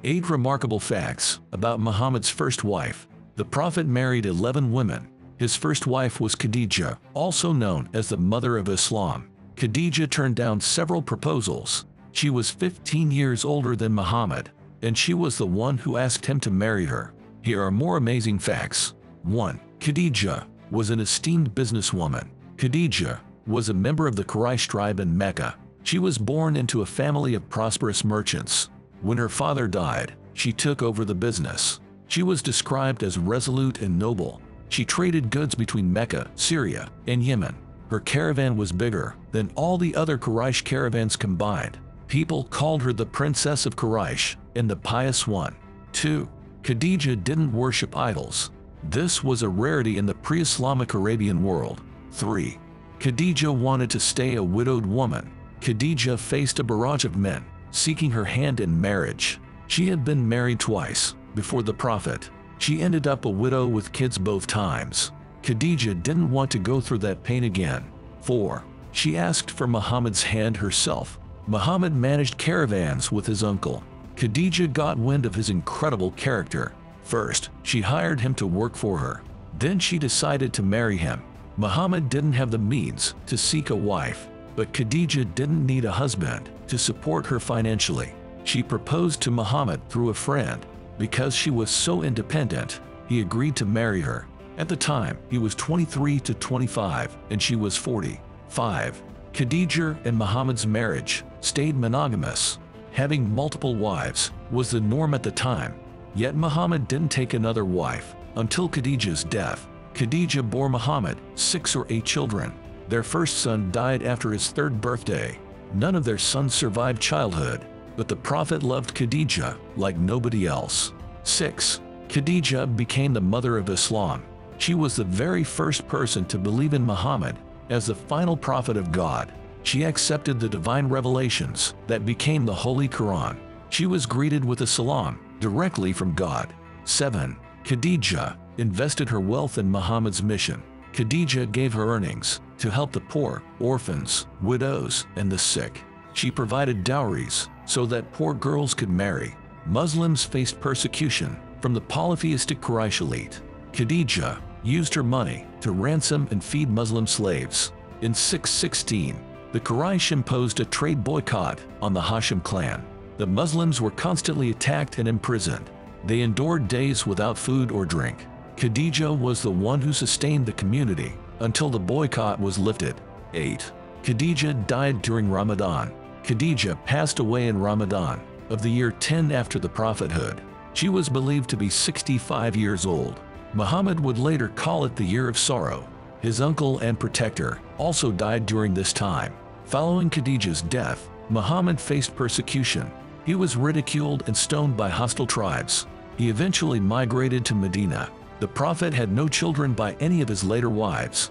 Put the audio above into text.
8 remarkable facts about Muhammad's first wife. The Prophet married 11 women. His first wife was Khadija, also known as the mother of Islam. Khadija turned down several proposals. She was 15 years older than Muhammad, and she was the one who asked him to marry her. Here are more amazing facts. 1. Khadija was an esteemed businesswoman. Khadija was a member of the Quraysh tribe in Mecca. She was born into a family of prosperous merchants. When her father died, she took over the business. She was described as resolute and noble. She traded goods between Mecca, Syria, and Yemen. Her caravan was bigger than all the other Quraysh caravans combined. People called her the Princess of Quraysh and the Pious One. 2. Khadija didn't worship idols. This was a rarity in the pre-Islamic Arabian world. 3. Khadija wanted to stay a widowed woman. Khadija faced a barrage of men seeking her hand in marriage. She had been married twice before the Prophet. She ended up a widow with kids both times. Khadija didn't want to go through that pain again. 4. She asked for Muhammad's hand herself. Muhammad managed caravans with his uncle. Khadija got wind of his incredible character. First, she hired him to work for her. Then she decided to marry him. Muhammad didn't have the means to seek a wife, but Khadija didn't need a husband to support her financially. She proposed to Muhammad through a friend. Because she was so independent, he agreed to marry her. At the time, he was 23 to 25 and she was 40. 5. Khadija and Muhammad's marriage stayed monogamous. Having multiple wives was the norm at the time. Yet Muhammad didn't take another wife until Khadija's death. Khadija bore Muhammad 6 or 8 children. Their first son died after his 3rd birthday. None of their sons survived childhood, but the Prophet loved Khadija like nobody else. 6. Khadija became the mother of Islam. She was the very first person to believe in Muhammad as the final prophet of God. She accepted the divine revelations that became the Holy Quran. She was greeted with a salam directly from God. 7. Khadija invested her wealth in Muhammad's mission. Khadija gave her earnings to help the poor, orphans, widows, and the sick. She provided dowries so that poor girls could marry. Muslims faced persecution from the polytheistic Quraysh elite. Khadija used her money to ransom and feed Muslim slaves. In 616, the Quraysh imposed a trade boycott on the Hashim clan. The Muslims were constantly attacked and imprisoned. They endured days without food or drink. Khadija was the one who sustained the community until the boycott was lifted. 8. Khadija died during Ramadan. Khadija passed away in Ramadan of the year 10 after the prophethood. She was believed to be 65 years old. Muhammad would later call it the year of sorrow. His uncle and protector also died during this time. Following Khadija's death, Muhammad faced persecution. He was ridiculed and stoned by hostile tribes. He eventually migrated to Medina. The Prophet had no children by any of his later wives.